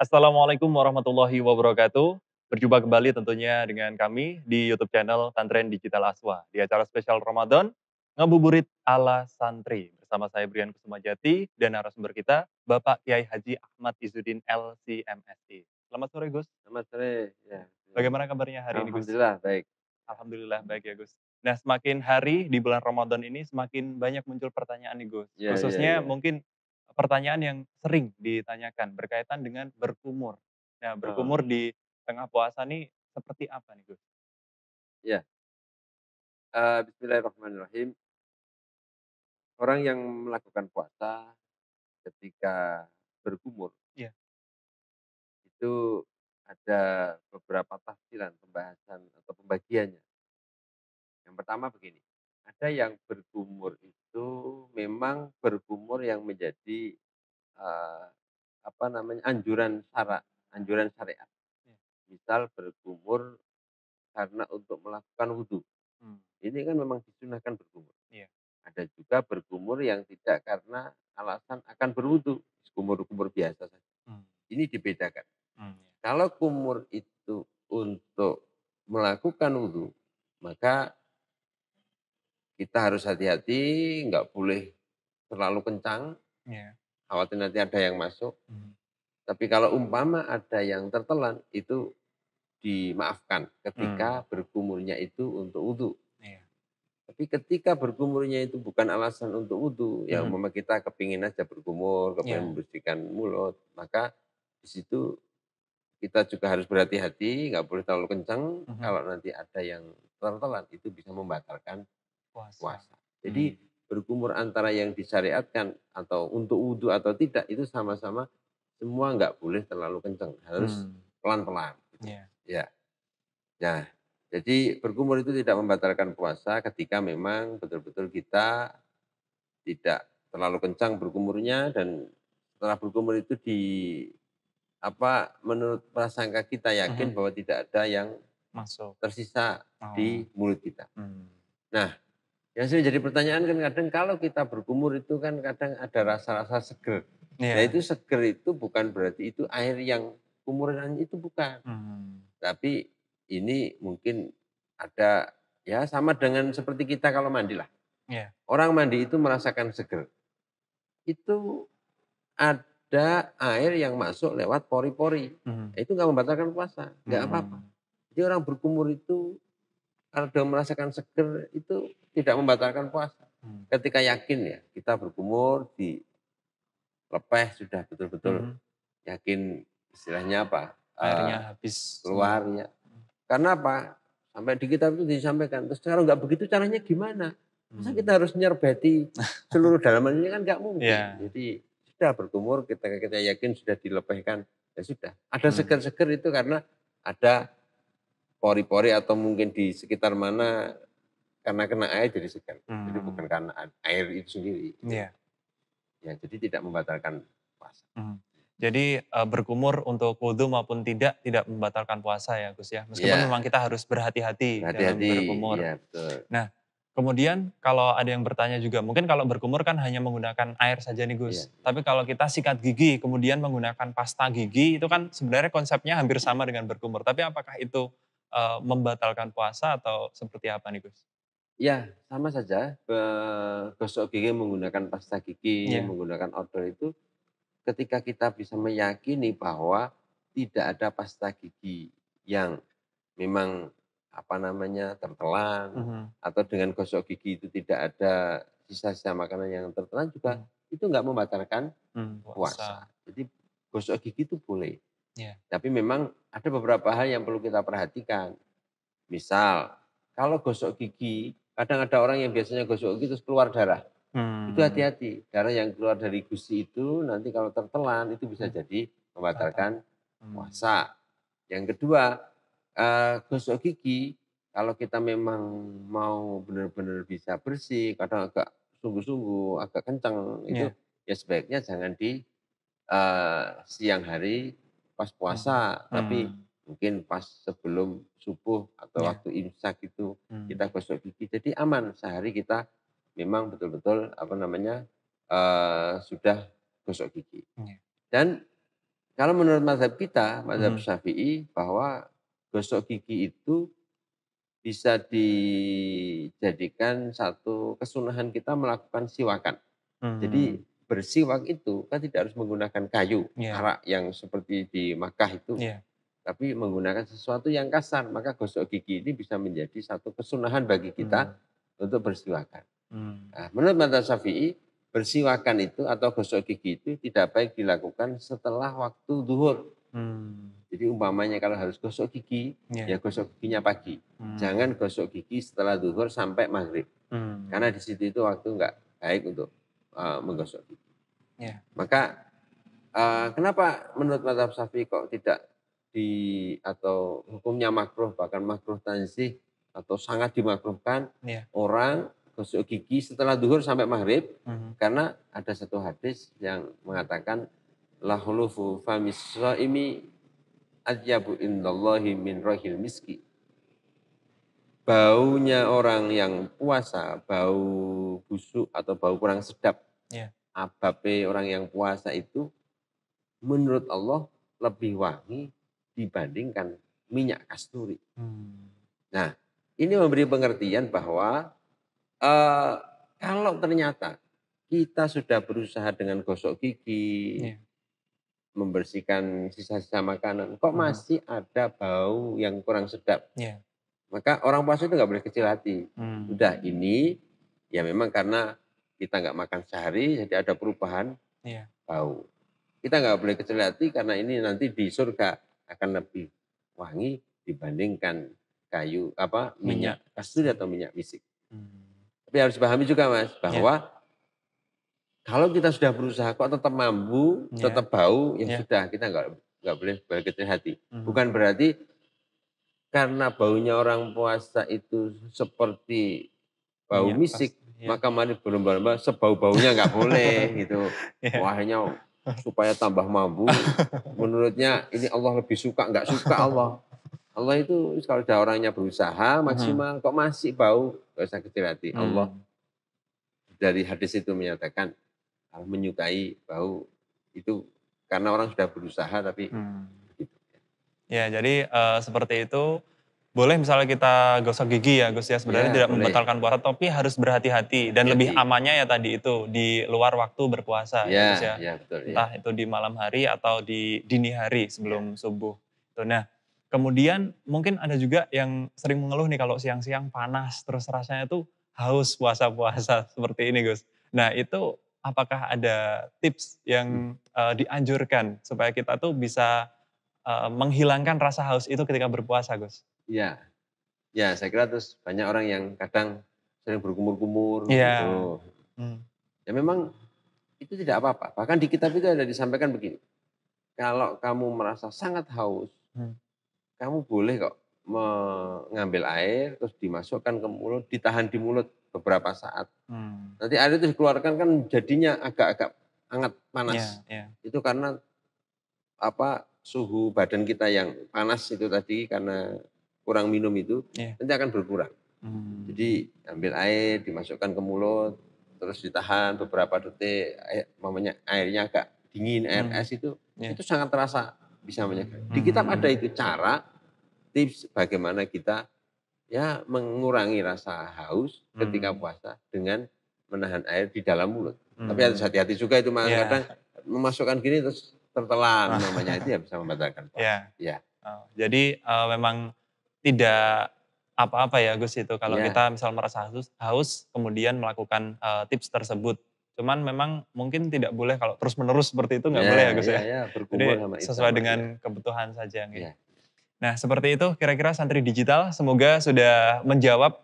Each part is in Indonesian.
Assalamualaikum warahmatullahi wabarakatuh. Berjumpa kembali tentunya dengan kami di YouTube channel Santren Digital Aswa di acara spesial Ramadan Ngabuburit ala Santri bersama saya Brian Kusumajati dan narasumber kita Bapak Kiai Haji Ahmad Izzuddin LCMSI. Selamat sore Gus. Selamat sore, ya. Bagaimana kabarnya hari ini Gus? Alhamdulillah baik. Alhamdulillah baik ya Gus. Nah semakin hari di bulan Ramadan ini semakin banyak muncul pertanyaan nih Gus. Ya, ya, Khususnya ya. mungkin pertanyaan yang sering ditanyakan berkaitan dengan berkumur. Nah Oh, berkumur di tengah puasa nih seperti apa nih Gus? ya. Bismillahirrahmanirrahim. Orang yang melakukan puasa ketika bergumur Iya. itu ada beberapa tafsiran, pembahasan atau pembagiannya. Yang pertama begini, ada yang bergumur itu memang bergumur yang menjadi apa namanya anjuran syariat. Iya. Misal bergumur karena untuk melakukan wudhu. Mmm, Ini kan memang disunahkan bergumur. iya. Ada juga bergumur yang tidak karena alasan akan berwudu, kumur-kumur biasa saja. Mmm, Ini dibedakan. iya. Kalau kumur itu untuk melakukan wudu, maka kita harus hati-hati, nggak boleh terlalu kencang, Iya. khawatir nanti ada yang masuk. Mhm. Tapi kalau umpama ada yang tertelan, itu dimaafkan Mmm, ketika bergumurnya itu untuk wudu. iya. Tapi ketika bergumurnya itu bukan alasan untuk wudhu, ya Mhm. umpama kita kepingin aja bergumur, kepingin Iya. membersihkan mulut, maka di situ kita juga harus berhati-hati, nggak boleh terlalu kencang, Mhm. kalau nanti ada yang tertelan itu bisa membatalkan Puasa. puasa. Jadi Mmm, bergumur antara yang disyariatkan atau untuk wudhu atau tidak itu sama-sama semua nggak boleh terlalu kencang, harus mmm, pelan-pelan gitu. iya. Ya. Nah, jadi bergumur itu tidak membatalkan puasa ketika memang betul-betul kita tidak terlalu kencang bergumurnya dan setelah bergumur itu menurut prasangka kita yakin Mhm. bahwa tidak ada yang Masuk. tersisa Oh, di mulut kita. mmm, Nah, yang sering jadi pertanyaan kan kadang kalau kita bergumur itu kan kadang ada rasa-rasa seger. Nah iya. itu seger itu bukan berarti itu air yang kumuran itu bukan. Mmm, Tapi ini mungkin ada ya sama dengan seperti kita kalau mandi lah. iya. Orang mandi itu merasakan seger. Itu ada air yang masuk lewat pori-pori. Mhm. Nah, itu nggak membatalkan puasa, nggak apa-apa. Mhm. Jadi orang berkumur itu kalau dia merasakan seger itu tidak membatalkan puasa. Mmm, Ketika yakin ya kita berkumur dilepeh sudah betul-betul mhm. yakin istilahnya apa, Airnya habis keluar semua. ya. Mhm. Karena apa? Sampai di kitab itu disampaikan, terus kalau nggak begitu caranya gimana? Masa Mmm, kita harus nyerbeti seluruh dalaman ini kan nggak mungkin. iya. Jadi sudah berkumur, kita yakin sudah dilepehkan, ya sudah. Ada Mmm, seger-seger itu karena ada pori-pori atau mungkin di sekitar mana karena kena air jadi segar. Jadi bukan mmm, karena air itu sendiri. Itu. iya. Ya, jadi tidak membatalkan puasa. Mhm. Jadi, berkumur untuk wudu maupun tidak membatalkan puasa ya, Gus, ya? Meskipun Iya, memang kita harus berhati-hati dalam berhati-hati. berkumur. Iya betul. Nah, kemudian kalau ada yang bertanya juga, mungkin kalau berkumur kan hanya menggunakan air saja nih, Iya, Gus. iya. Tapi kalau kita sikat gigi, kemudian menggunakan pasta gigi, itu kan sebenarnya konsepnya hampir sama dengan berkumur. Tapi apakah itu, membatalkan puasa atau seperti apa nih, Gus? Ya, sama saja, gosok gigi menggunakan pasta gigi, Iya. menggunakan odol itu ketika kita bisa meyakini bahwa tidak ada pasta gigi yang memang, apa namanya, tertelan Mhm. atau dengan gosok gigi itu tidak ada sisa-sisa makanan yang tertelan juga Mhm. itu nggak membatalkan puasa. Puasa. Jadi gosok gigi itu boleh, Iya. tapi memang ada beberapa hal yang perlu kita perhatikan. Misal, kalau gosok gigi, kadang ada orang yang biasanya gosok gigi terus keluar darah. Itu Mmm, hati-hati, darah yang keluar dari gusi itu nanti kalau tertelan itu bisa mhm, jadi batal. membatalkan Mmm, puasa. Yang kedua, gosok gigi kalau kita memang mau benar-benar bisa bersih, kadang agak sungguh-sungguh, agak kencang, itu iya. ya sebaiknya jangan di siang hari pas Mhm. puasa, tapi Mmm, mungkin pas sebelum subuh atau iya. waktu imsak itu Mmm, kita gosok gigi. Jadi aman sehari kita memang betul-betul sudah gosok gigi. iya. Dan Kalau menurut mazhab kita, mazhab Mhm. Syafi'i, bahwa gosok gigi itu bisa dijadikan satu kesunahan kita melakukan siwakan. Jadi Mmm, bersiwak itu kan tidak harus menggunakan kayu, iya arak yang seperti di Makkah itu, iya, tapi menggunakan sesuatu yang kasar. Maka gosok gigi ini bisa menjadi satu kesunahan bagi kita mmm, untuk bersiwakan. mmm, Nah, menurut mazhab Syafi'i, bersiwakan itu atau gosok gigi itu tidak baik dilakukan setelah waktu zuhur. mmm, Jadi umpamanya kalau harus gosok gigi, iya, ya gosok giginya pagi. mmm, Jangan gosok gigi setelah zuhur sampai maghrib. mmm, Karena di situ itu waktu nggak baik untuk menggosok gigi. iya, Maka kenapa menurut mazhab Syafi'i kok tidak atau hukumnya makruh, bahkan makruh tanzih atau sangat dimakruhkan iya, orang gosok gigi setelah zuhur sampai maghrib, mhm, karena ada satu hadis yang mengatakan, "La khulufu famis shaimi atyabu indallahi min rihil miski." Baunya orang yang puasa, bau busuk atau bau kurang sedap, iya, ababe orang yang puasa itu menurut Allah lebih wangi dibandingkan minyak kasturi. mmm, Nah, ini memberi pengertian bahwa, eee, kalau ternyata kita sudah berusaha dengan gosok gigi, iya, membersihkan sisa-sisa makanan, kok mhm, masih ada bau yang kurang sedap, iya, maka orang puasa itu nggak boleh kecil hati. mmm, Udah ini, ya memang karena kita nggak makan sehari, jadi ada perubahan iya, bau. Kita nggak boleh kecil hati karena ini nanti di surga akan lebih wangi dibandingkan minyak minyak kasturi kasturi, atau minyak misik. mmm, Tapi harus dipahami juga Mas, iya, bahwa kalau kita sudah berusaha kok tetap mambu, iya, tetap bau, ya iya, sudah kita nggak boleh berkecil hati. mhm, Bukan berarti karena baunya orang puasa itu seperti bau minyak misik, kasturi, iya, maka mari berlomba-lomba sebau-baunya nggak boleh gitu. iya, Wah akhirnya supaya tambah mampu, menurutnya ini Allah lebih suka, nggak suka Allah. Allah itu kalau udah orangnya berusaha mhm, maksimal, kok masih bau, nggak usah kecil hati. Allah mmm, dari hadis itu menyatakan menyukai bau itu karena orang sudah berusaha tapi mmm. begitu. Ya, jadi, seperti itu, boleh misalnya kita gosok gigi ya, Gus, ya, sebenarnya Ya tidak boleh, membatalkan puasa, tapi harus berhati-hati dan lebih hati-hati. amannya ya tadi itu, di luar waktu berpuasa ya, Gus, Ya, ya. ya betul ya. Entah itu di malam hari atau di dini hari Ya, sebelum subuh. Tuh, nah, kemudian mungkin ada juga yang sering mengeluh nih kalau siang-siang panas, terus rasanya tuh haus puasa-puasa seperti ini, Gus. Nah, itu apakah ada tips hmm, yang, dianjurkan supaya kita tuh bisa menghilangkan rasa haus itu ketika berpuasa, Gus. ya. Ya, saya kira terus banyak orang yang kadang sering berkumur-kumur Iya, gitu. mmm, Ya memang itu tidak apa-apa. Bahkan di kitab itu ada disampaikan begini, kalau kamu merasa sangat haus, mmm, kamu boleh kok mengambil air terus dimasukkan ke mulut, ditahan di mulut beberapa saat. mmm, Nanti air itu dikeluarkan kan jadinya agak-agak hangat, panas. iya iya, Itu karena suhu badan kita yang panas itu tadi karena kurang minum itu iya, nanti akan berkurang. mmm, Jadi ambil air, dimasukkan ke mulut, terus ditahan beberapa detik, mamanya airnya agak dingin, air mmm, es iya, itu sangat terasa bisa menyegar. Di kitab ada mmm, itu cara, tips bagaimana kita ya mengurangi rasa haus ketika mmm, puasa dengan menahan air di dalam mulut. Tapi harus mmm, hati-hati juga itu Mas, iya, kadang memasukkan gini terus tertelan mamanya itu ya bisa membatalkan puasa. iya. Ya, Jadi, memang tidak apa-apa ya, Gus, itu kalau ya, kita misal merasa haus haus kemudian melakukan, tips tersebut. Cuman memang mungkin tidak boleh kalau terus-menerus seperti itu nggak boleh ya, ya, Gus, ya, ya. ya, bergumul Jadi sama itu sesuai sama, ya, dengan kebutuhan saja, nggih. ya. Nah, seperti itu kira-kira santri digital, semoga sudah menjawab,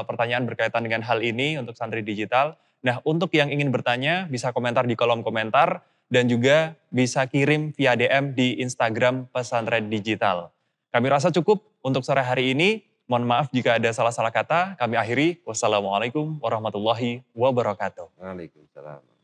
pertanyaan berkaitan dengan hal ini untuk santri digital. Nah, untuk yang ingin bertanya bisa komentar di kolom komentar dan juga bisa kirim via DM di Instagram Pesantren Digital. Kami rasa cukup untuk sore hari ini. Mohon maaf jika ada salah-salah kata. Kami akhiri. Wassalamualaikum warahmatullahi wabarakatuh. Waalaikumsalam.